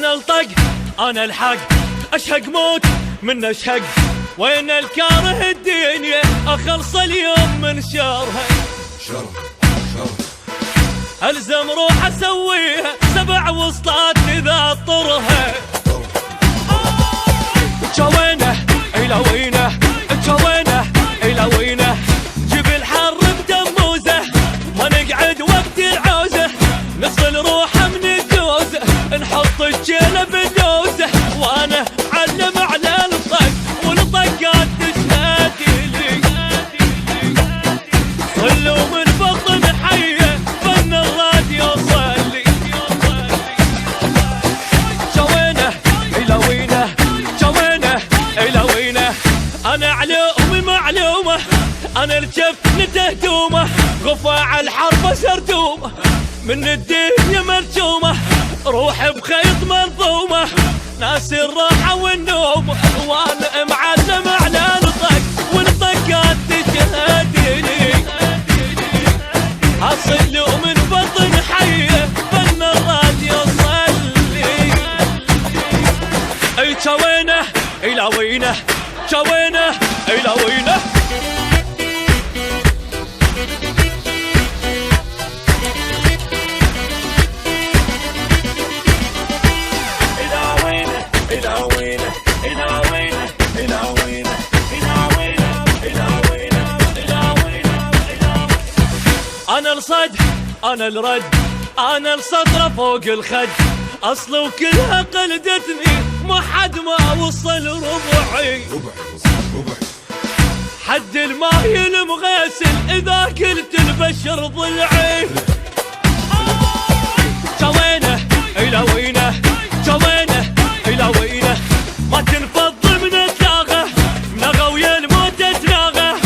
انا الطق انا الحق، اشهق موت من اشهق، وين الكاره الدنيا اخلص اليوم من شرها. الزم روح اسويها 7 وسطات اذا اطرها. جوينه الى وينه، جوينه الى وينه، جيب الحر بدموزه، ما نقعد وقت العوزه، نغسل روحه من الدوزه، نحط الجيله بدوزه، وانا علم على الطق والطقات تشهد لي. صلوا من بطن حيه فن الراديو صلي. جوينه الى وينه، جوينه الى وينه، انا علومي معلومه، انا الجفن تهدومه، غفاع الحرب سردومه، من الدنيا مرجومه، روح بخيط منظومه، ناس الراحه والنوم، وانا معلم على الطق والطقات تشهد لي. اصلوا من بطن حيه فن الراديو صلي. اي جوينه الى وينه، جوينه الى وينه. انا الصد انا الرد، انا السطرة فوق الخد، اصل وكلها قلدتني، ما حد ما وصل ربعي. حد الماي المغسل اذا قلت البشر ضلعي. جوينه الى وينه، جوينه الى وينه، ما تنفض من الداغه، نغا ويا الموت تناغه،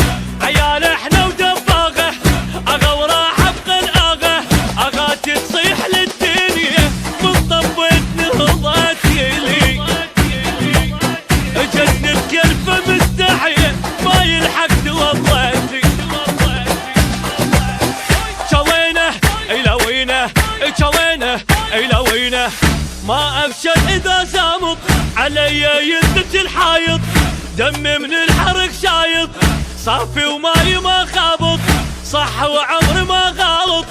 عيال احنا ودباغه، اغا وراح ابقى الاغه، اغاتي تصيح للدنيا من طبت نهضتي لي. جن بكلفه مستحيه ما يلحق توضتي. جوينه الى وينه، جوينه الى وينه، ما ابشر اذا زامط علي ينتج الحايط، دمي من الحرق شايط، صافي وماي ما خابط، صح وعمري ما غلط،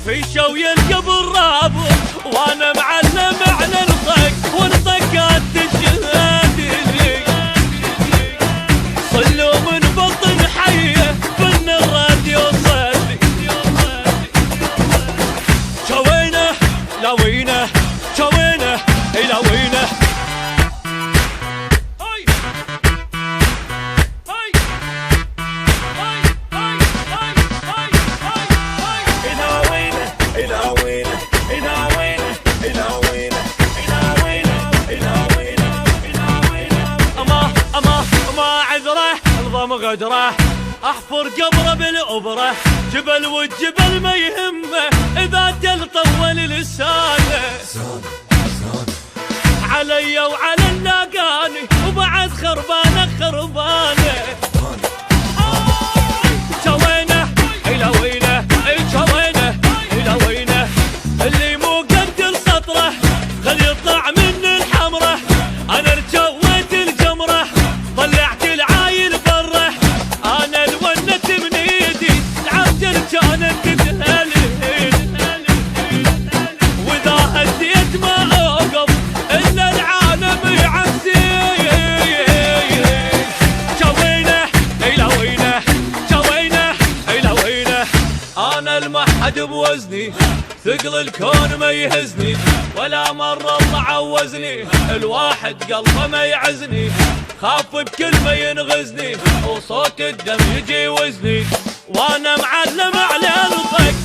في شوي القبر رابط، وانا معلم على الطق والطقات تشهد لي. صلوا من بطن حيه فن الراديو صلي. جوينه الى وينه، جوينه الى وينه. غدره احفر قبره بالابره، جبل والجبل ما يهمه اذا جل طول لسانه، علي وعلى اللاقاني وبعد خربانه خربانه. جوينه الى وينه، جوينه الى وينه، اللي مو قد السطره خل يطلع من الحمره، انا رجويت الجمره طلعت العايل بره، انا الونت من ايدي العجل كانت تتهلهل، واذا هديت ما اوقف الا العالم يعزي. جوينه الى وينه، جوينه الى وينه، انا المحد بوزني، ثقل الكون ما يهزني، ولا مرة الله عوزني، الواحد قلبه ما يعزني، خاف بكلمة ينغزني، وصوت الدم يجي وزني، وانا معلم على الطق